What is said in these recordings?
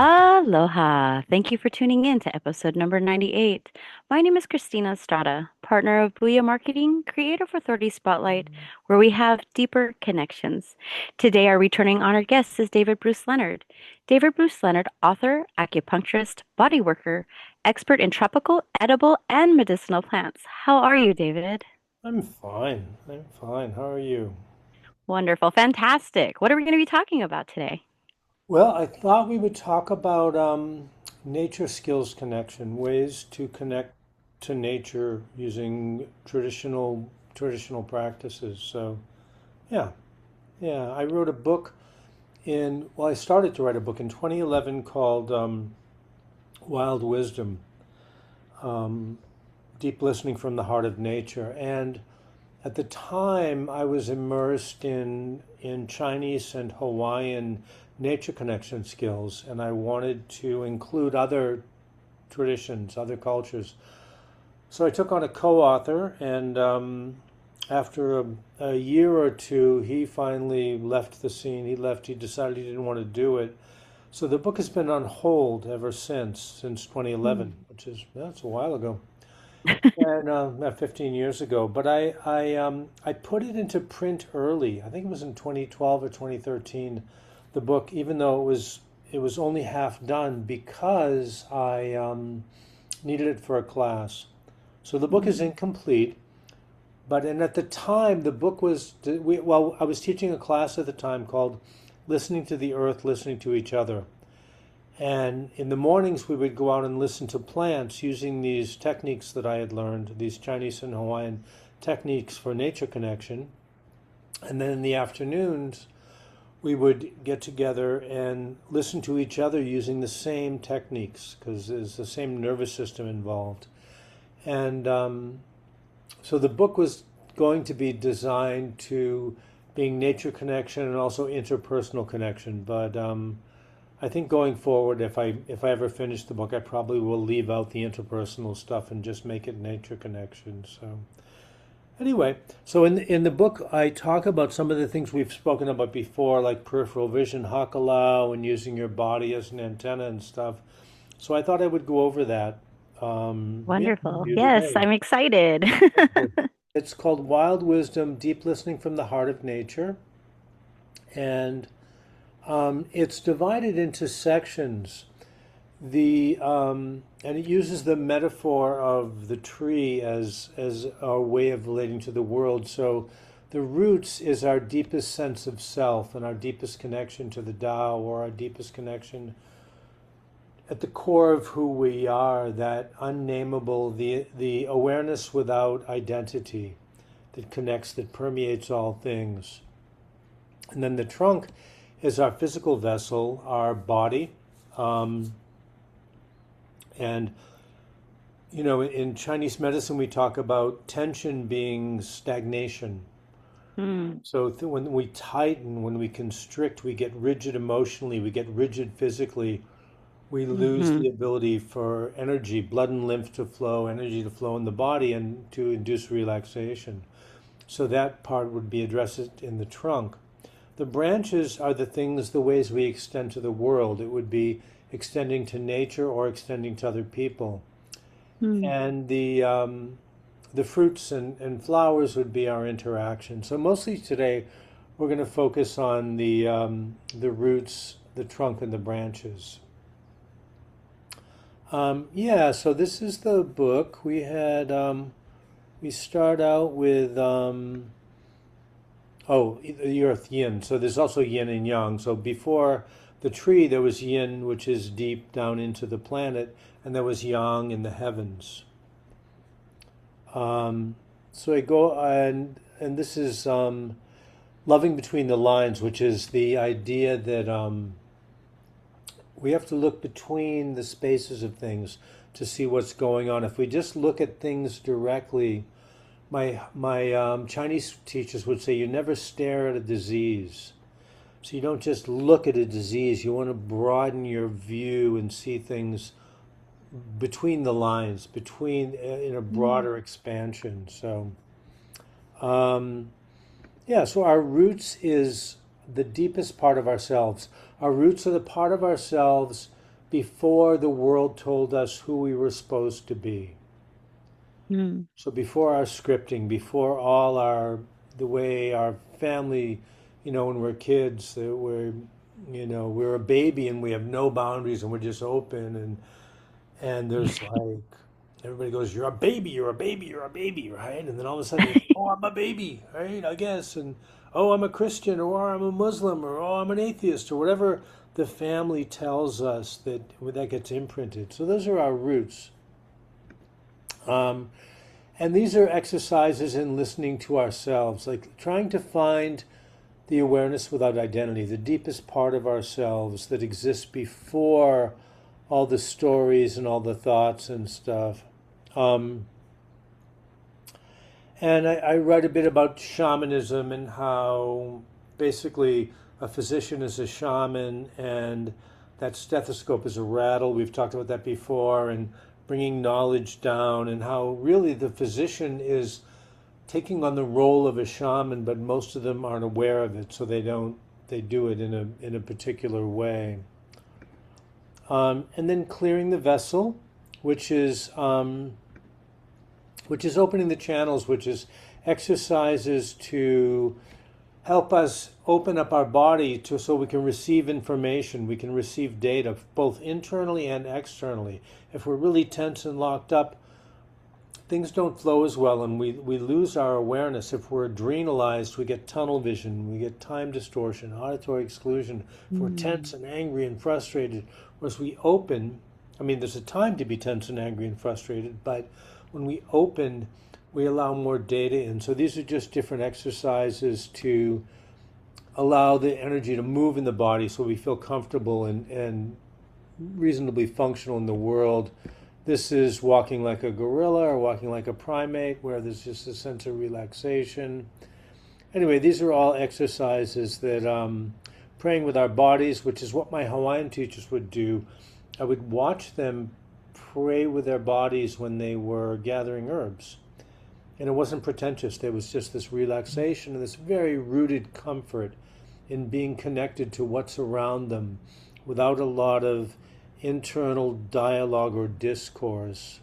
Aloha. Thank you for tuning in to episode number 98. My name is Christina Estrada, partner of Booyah Marketing, creator for 30 Spotlight, where we have deeper connections. Today, our returning honored guest is David Bruce Leonard. David Bruce Leonard, author, acupuncturist, body worker, expert in tropical, edible, and medicinal plants. How are you, David? I'm fine. I'm fine. How are you? Wonderful. Fantastic. What are we going to be talking about today? Well, I thought we would talk about nature skills connection, ways to connect to nature using traditional practices. So, yeah, yeah. I wrote a book I started to write a book in 2011 called Wild Wisdom, um, Deep Listening from the Heart of Nature. And at the time, I was immersed in Chinese and Hawaiian nature connection skills, and I wanted to include other traditions, other cultures. So I took on a co-author, and after a year or two, he finally left the scene. He left. He decided he didn't want to do it. So the book has been on hold ever since Hmm. 2011, which is that's a while ago. And 15 years ago, but I put it into print early. I think it was in 2012 or 2013. The book, even though it was only half done because I needed it for a class. So the book is Mm. incomplete. But and at the time, the book was I was teaching a class at the time called "Listening to the Earth, Listening to Each Other." And in the mornings, we would go out and listen to plants using these techniques that I had learned, these Chinese and Hawaiian techniques for nature connection. And then in the afternoons, we would get together and listen to each other using the same techniques because there's the same nervous system involved. And so the book was going to be designed to being nature connection and also interpersonal connection. But I think going forward, if I ever finish the book, I probably will leave out the interpersonal stuff and just make it nature connection. So anyway, so in the book, I talk about some of the things we've spoken about before, like peripheral vision, hakalau, and using your body as an antenna and stuff. So I thought I would go over that. Yeah, with Wonderful. you Yes, today. I'm excited. It's called Wild Wisdom: Deep Listening from the Heart of Nature, and it's divided into sections. And it uses the metaphor of the tree as our way of relating to the world. So the roots is our deepest sense of self and our deepest connection to the Tao, or our deepest connection at the core of who we are, that unnameable, the awareness without identity that connects, that permeates all things. And then the trunk is our physical vessel, our body. Um, and in Chinese medicine, we talk about tension being stagnation. Hmm. So when we tighten, when we constrict, we get rigid emotionally, we get rigid physically, we lose Hmm. the ability for energy, blood and lymph to flow, energy to flow in the body and to induce relaxation. So that part would be addressed in the trunk. The branches are the things, the ways we extend to the world. It would be extending to nature or extending to other people. Hmm. And the fruits and flowers would be our interaction. So mostly today, we're going to focus on the roots, the trunk, and the branches. Yeah, so this is the book. We start out with the earth yin. So there's also yin and yang. So before the tree, there was yin, which is deep down into the planet, and there was yang in the heavens. Um, so I go and this is loving between the lines, which is the idea that we have to look between the spaces of things to see what's going on. If we just look at things directly, my Chinese teachers would say you never stare at a disease. So you don't just look at a disease. You want to broaden your view and see things between the lines, between in a Hmm. broader expansion. So um, yeah, so our roots is the deepest part of ourselves. Our roots are the part of ourselves before the world told us who we were supposed to be. Mm. So before our scripting, before all the way our family, when we're kids, that we're a baby and we have no boundaries and we're just open and there's like, everybody goes, you're a baby, you're a baby, you're a baby, right? And then all of a sudden, oh, I'm a baby, right? I guess. And oh, I'm a Christian, or I'm a Muslim, or oh, I'm an atheist, or whatever the family tells us that gets imprinted. So those are our roots. Um, and these are exercises in listening to ourselves, like trying to find the awareness without identity, the deepest part of ourselves that exists before all the stories and all the thoughts and stuff. Um, and I write a bit about shamanism and how basically a physician is a shaman and that stethoscope is a rattle. We've talked about that before, and bringing knowledge down, and how really the physician is taking on the role of a shaman, but most of them aren't aware of it, so they do it in a particular way. And then clearing the vessel, which is opening the channels, which is exercises to help us open up our body so we can receive information, we can receive data, both internally and externally. If we're really tense and locked up, things don't flow as well and we lose our awareness. If we're adrenalized, we get tunnel vision, we get time distortion, auditory exclusion. If we're Mm. tense and angry and frustrated, whereas we open, I mean, there's a time to be tense and angry and frustrated, but when we open, we allow more data in. So these are just different exercises to allow the energy to move in the body so we feel comfortable and reasonably functional in the world. This is walking like a gorilla or walking like a primate, where there's just a sense of relaxation. Anyway, these are all exercises that praying with our bodies, which is what my Hawaiian teachers would do. I would watch them pray with their bodies when they were gathering herbs. And it wasn't pretentious. There was just this relaxation and this very rooted comfort in being connected to what's around them without a lot of internal dialogue or discourse.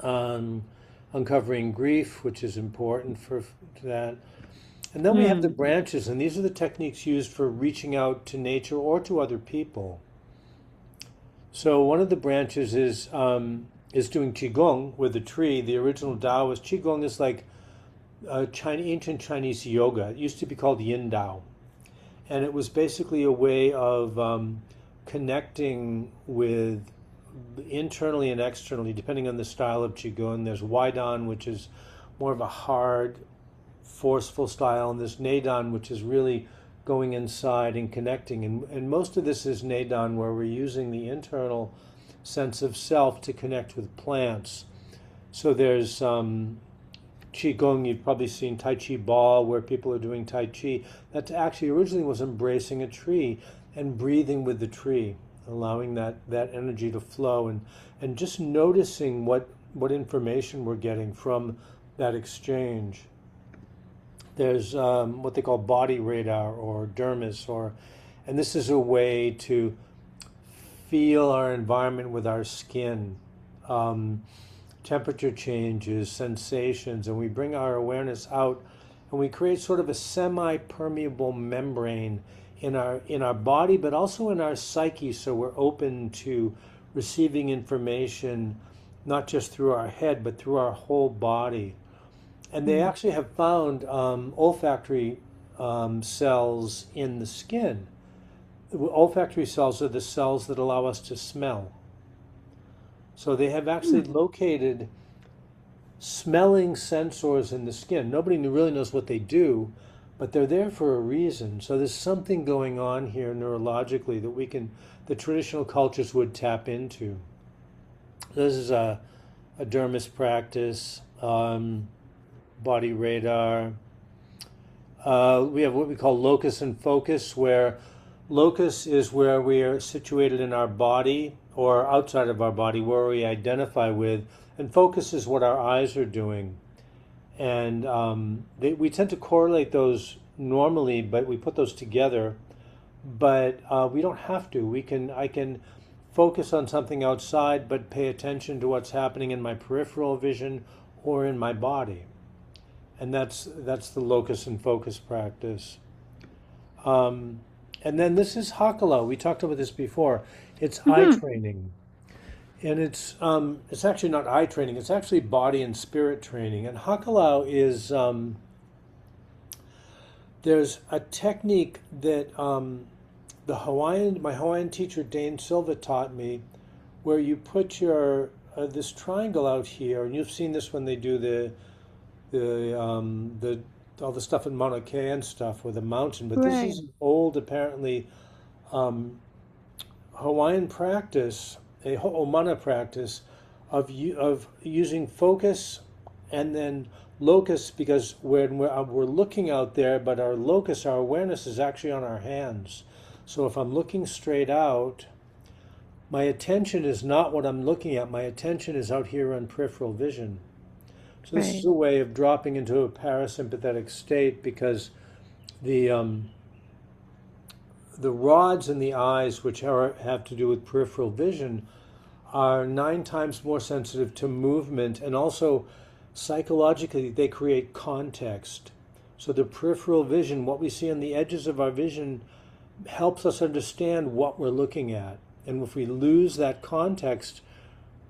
Um, Uncovering grief, which is important for that. And then we have the Mm. branches, and these are the techniques used for reaching out to nature or to other people. So one of the branches is doing qigong with a tree. The original Taoist qigong is like ancient Chinese yoga. It used to be called Yin Dao, and it was basically a way of connecting with internally and externally, depending on the style of qigong. There's Waidan, which is more of a hard, forceful style, and there's Neidan, which is really going inside and connecting. And most of this is Neidan, where we're using the internal sense of self to connect with plants. So there's Qigong, you've probably seen Tai Chi Ball, where people are doing Tai Chi. That actually originally was embracing a tree and breathing with the tree, allowing that energy to flow, and just noticing what information we're getting from that exchange. There's what they call body radar or dermis, and this is a way to feel our environment with our skin, um, temperature changes, sensations, and we bring our awareness out, and we create sort of a semi-permeable membrane in our body, but also in our psyche, so we're open to receiving information, not just through our head, but through our whole body. And they Mm. actually have found olfactory cells in the skin. Olfactory cells are the cells that allow us to smell. So they have actually Mm. located smelling sensors in the skin. Nobody really knows what they do, but they're there for a reason. So there's something going on here neurologically that the traditional cultures would tap into. This is a dermis practice, body radar. We have what we call locus and focus, where locus is where we are situated in our body or outside of our body, where we identify with, and focus is what our eyes are doing. And we tend to correlate those normally, but we put those together. but we don't have to. I can focus on something outside, but pay attention to what's happening in my peripheral vision or in my body, and that's the locus and focus practice. Um, and then this is Hakala. We talked about this before. It's eye Hmm. training, and it's actually not eye training. It's actually body and spirit training. And Hakala is there's a technique that my Hawaiian teacher Dane Silva taught me, where you put your this triangle out here, and you've seen this when they do the all the stuff in Mauna Kea and stuff with a mountain. But this Right. is an old, apparently, um, Hawaiian practice, a Ho'omana practice of using focus and then locus, because when we're looking out there, but our locus, our awareness is actually on our hands. So if I'm looking straight out, my attention is not what I'm looking at. My attention is out here on peripheral vision. So this is Right. a way of dropping into a parasympathetic state, because the um, the rods in the eyes, which have to do with peripheral vision, are 9 times more sensitive to movement, and also psychologically they create context. So the peripheral vision, what we see on the edges of our vision, helps us understand what we're looking at. And if we lose that context,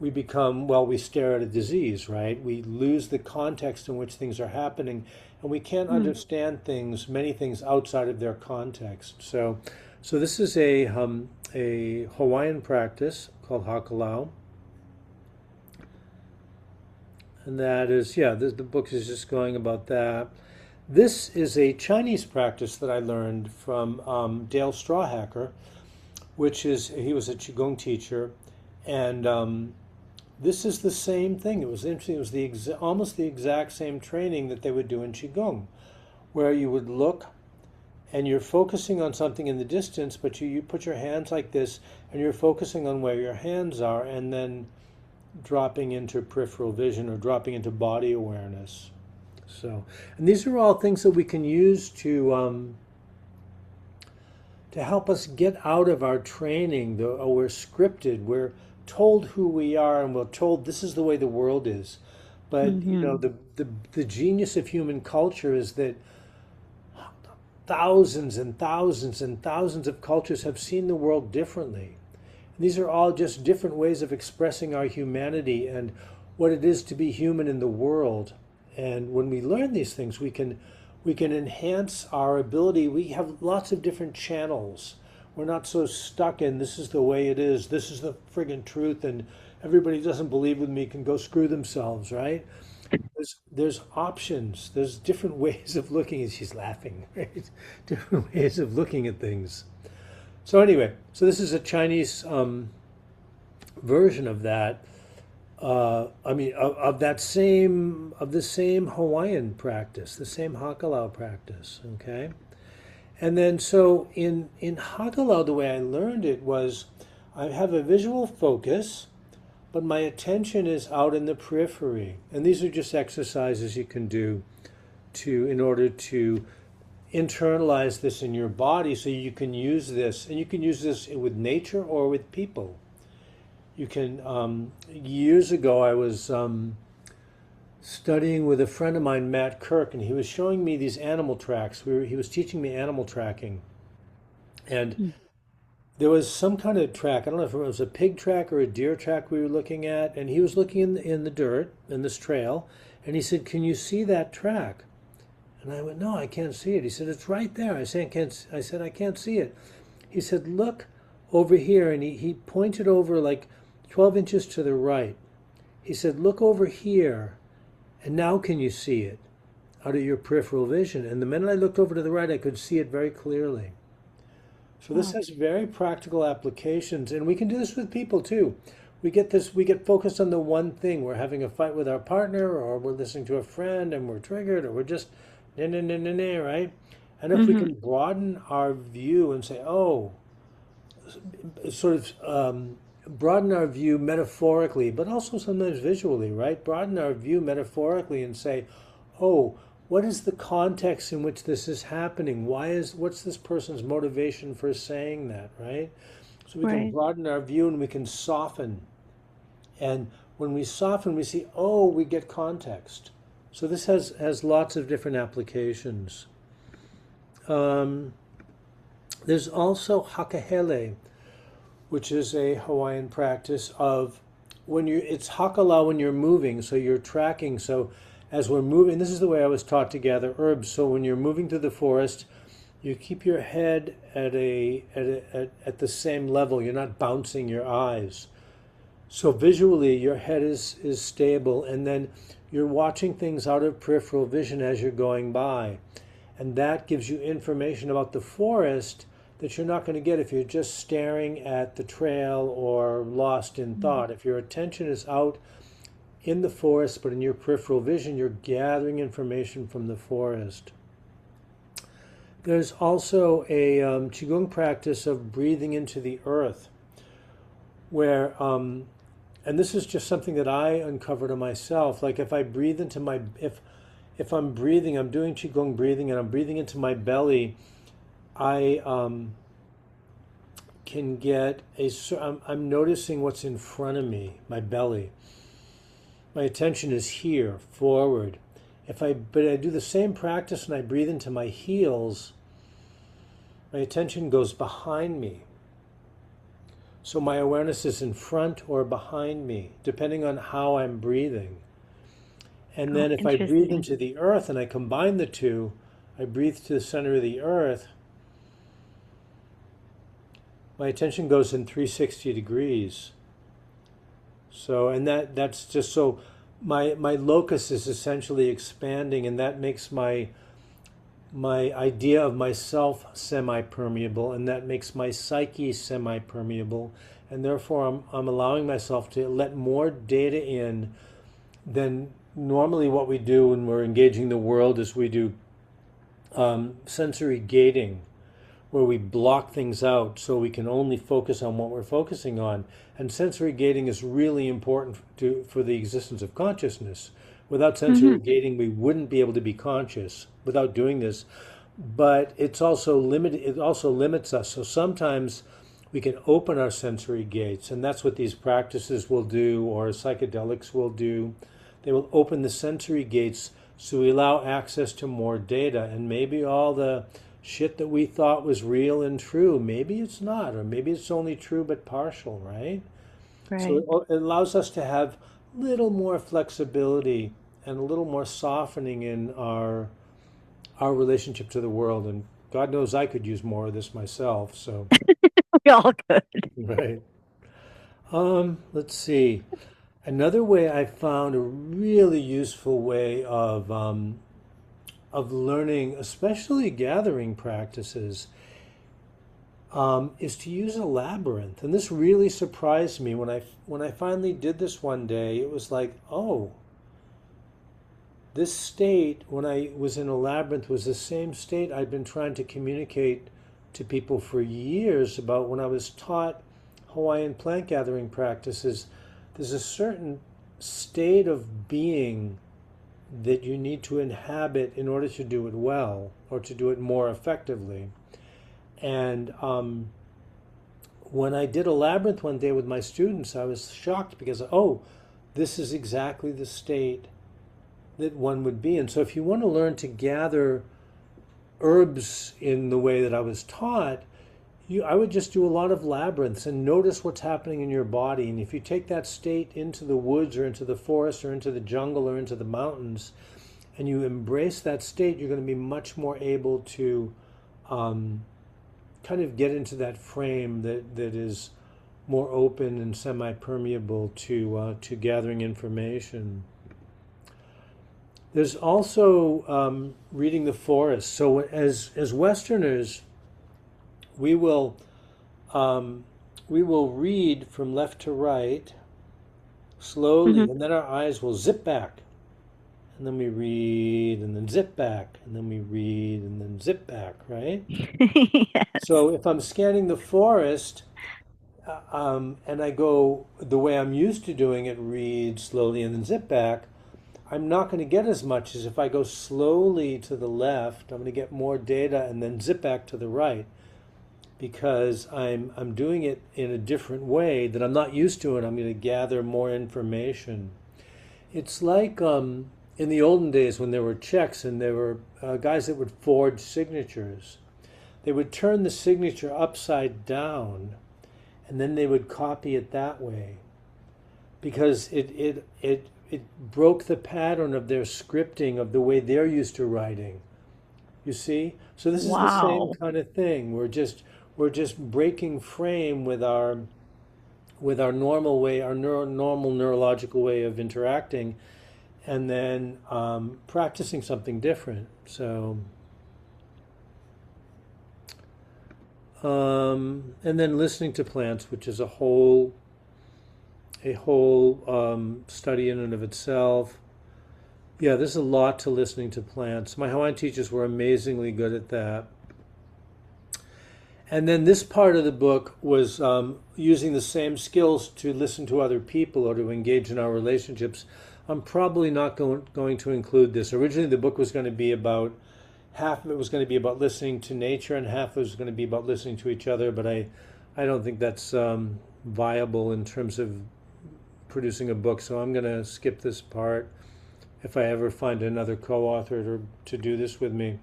we become, well, we stare at a disease, right? We lose the context in which things are happening, and we can't Hmm. understand things, many things, outside of their context. So this is a Hawaiian practice called Hakalau, and that is, yeah, the book is just going about that. This is a Chinese practice that I learned from Dale Strawhacker, which is, he was a Qigong teacher, and this is the same thing. It was interesting. It was almost the exact same training that they would do in Qigong, where you would look and you're focusing on something in the distance, but you put your hands like this and you're focusing on where your hands are, and then dropping into peripheral vision or dropping into body awareness. So, and these are all things that we can use to help us get out of our training. We're scripted. We're told who we are, and we're told this is the way the world is. But you know, Hmm. the genius of human culture is that thousands and thousands and thousands of cultures have seen the world differently. And these are all just different ways of expressing our humanity and what it is to be human in the world. And when we learn these things, we can enhance our ability. We have lots of different channels. We're not so stuck in this is the way it is, this is the friggin' truth, and everybody who doesn't believe with me can go screw themselves, right? There's options. There's different ways of looking. And she's laughing, right? Different ways of looking at things. So anyway, so this is a Chinese version of that. I mean, of that same of the same Hawaiian practice, the same Hakalau practice. Okay, and then so in Hakalau, the way I learned it was, I have a visual focus, but my attention is out in the periphery, and these are just exercises you can do to in order to internalize this in your body, so you can use this, and you can use this with nature or with people. You can. Years ago, I was studying with a friend of mine, Matt Kirk, and he was showing me these animal tracks. He was teaching me animal tracking, and there was some kind of track. I don't know if it was a pig track or a deer track we were looking at, and he was looking in the dirt in this trail, and he said, "Can you see that track?" And I went, "No, I can't see it." He said, "It's right there." I said, "I can't see it." He said, "Look over here," and he pointed over like 12 inches to the right. He said, "Look over here, and now can you see it out of your peripheral vision?" And the minute I looked over to the right, I could see it very clearly. So this Wow. has very practical applications, and we can do this with people too. We get focused on the one thing. We're having a fight with our partner, or we're listening to a friend and we're triggered, or we're just nah, nah, nah, nah, nah, right? And if we Hmm. can broaden our view and say, oh, sort of broaden our view metaphorically, but also sometimes visually, right? Broaden our view metaphorically and say, oh, what is the context in which this is happening? What's this person's motivation for saying that, right? So we can Right. broaden our view and we can soften. And when we soften, we see, oh, we get context. So this has lots of different applications. Um, there's also hakahele, which is a Hawaiian practice of when you it's hakala when you're moving, so you're tracking. So as we're moving, this is the way I was taught to gather herbs. So when you're moving through the forest, you keep your head at the same level. You're not bouncing your eyes. So visually, your head is stable, and then you're watching things out of peripheral vision as you're going by. And that gives you information about the forest that you're not going to get if you're just staring at the trail or lost in thought. If your attention is out in the forest, but in your peripheral vision, you're gathering information from the forest. There's also a Qigong practice of breathing into the earth, where and this is just something that I uncovered on myself. Like if I breathe into my if I'm breathing, I'm doing qigong breathing, and I'm breathing into my belly, I can get I'm noticing what's in front of me, my belly. My attention is here, forward. But I do the same practice and I breathe into my heels, my attention goes behind me. So my awareness is in front or behind me, depending on how I'm breathing. And Oh, then if I breathe interesting. into the earth and I combine the two, I breathe to the center of the earth, my attention goes in 360 degrees. So, and that's just so my locus is essentially expanding, and that makes my idea of myself semi-permeable, and that makes my psyche semi-permeable, and therefore I'm allowing myself to let more data in than normally what we do when we're engaging the world is we do sensory gating, where we block things out so we can only focus on what we're focusing on. And sensory gating is really important for the existence of consciousness. Without Hmm. sensory gating, we wouldn't be able to be conscious without doing this. But it's also limited. It also limits us. So sometimes we can open our sensory gates, and that's what these practices will do, or psychedelics will do. They will open the sensory gates so we allow access to more data, and maybe all the shit that we thought was real and true, maybe it's not, or maybe it's only true but partial, right? So Right. it allows us to have a little more flexibility and a little more softening in our relationship to the world. And God knows I could use more of this myself. So, We all could. right. Let's see. Another way I found a really useful way of learning, especially gathering practices, is to use a labyrinth. And this really surprised me when I finally did this one day. It was like, oh, this state when I was in a labyrinth was the same state I'd been trying to communicate to people for years about when I was taught Hawaiian plant gathering practices. There's a certain state of being that you need to inhabit in order to do it well or to do it more effectively. And when I did a labyrinth one day with my students, I was shocked because, oh, this is exactly the state that one would be in. So if you want to learn to gather herbs in the way that I was taught, I would just do a lot of labyrinths and notice what's happening in your body. And if you take that state into the woods or into the forest or into the jungle or into the mountains, and you embrace that state, you're going to be much more able to um, kind of get into that frame that is more open and semi-permeable to gathering information. There's also reading the forest. So as Westerners, we will um, we will read from left to right slowly, Hmm. and then our eyes will zip back, and then we read, and then zip back, and then we read, and then zip back. Right. Yes. So if I'm scanning the forest, and I go the way I'm used to doing it, read slowly and then zip back, I'm not going to get as much as if I go slowly to the left. I'm going to get more data and then zip back to the right because I'm doing it in a different way that I'm not used to, and I'm going to gather more information. It's like in the olden days when there were checks and there were guys that would forge signatures. They would turn the signature upside down and then they would copy it that way because it broke the pattern of their scripting of the way they're used to writing. You see? So this is the same Wow. kind of thing. We're just breaking frame with our normal way, our normal neurological way of interacting, and then practicing something different. So, and then listening to plants, which is a whole study in and of itself. Yeah, there's a lot to listening to plants. My Hawaiian teachers were amazingly good at that. And then this part of the book was using the same skills to listen to other people or to engage in our relationships. I'm probably not going to include this. Originally, the book was going to be about half of it was going to be about listening to nature, and half of it was going to be about listening to each other. But I don't think that's viable in terms of producing a book. So I'm going to skip this part if I ever find another co-author to do this with me.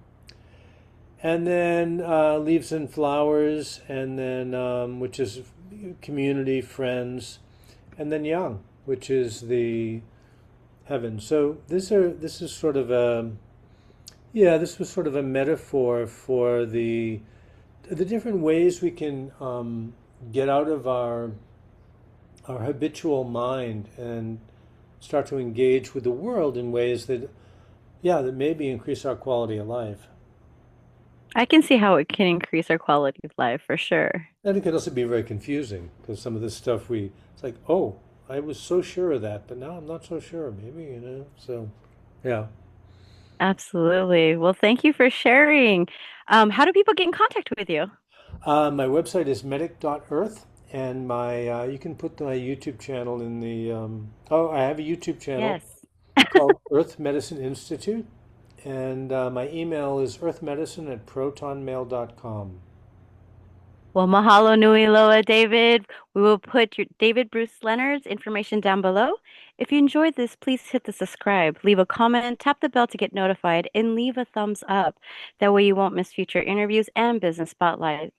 And then leaves and flowers, and then which is community, friends, and then young, which is the heaven. So this is sort of a this was sort of a metaphor for the different ways we can get out of our habitual mind and start to engage with the world in ways that maybe increase our quality of life. I can see how it can increase our quality of life for sure. And it can also be very confusing because some of this stuff it's like, oh, I was so sure of that, but now I'm not so sure, maybe. So, yeah. Absolutely. Well, thank you for sharing. How do people get in contact with you? My website is medic.earth, and you can put my YouTube channel in the, I have a YouTube channel Yes. called Earth Medicine Institute, and my email is earthmedicine@protonmail.com. Well, mahalo nui loa, David. We will put your David Bruce Leonard's information down below. If you enjoyed this, please hit the subscribe, leave a comment, tap the bell to get notified, and leave a thumbs up. That way you won't miss future interviews and business spotlight.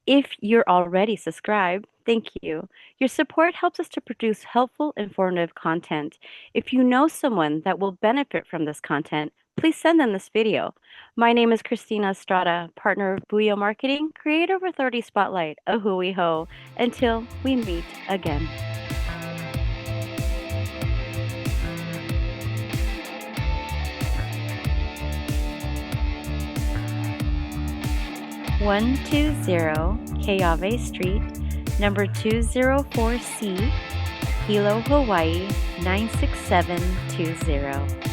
If you're already subscribed, thank you. Your support helps us to produce helpful, informative content. If you know someone that will benefit from this content, please send them this video. My name is Christina Estrada, partner of Booyah Marketing, creator of Authority Spotlight, a hui ho. Until we meet again. One two zero Keawe Street, number 204C, Hilo, Hawaii 96720.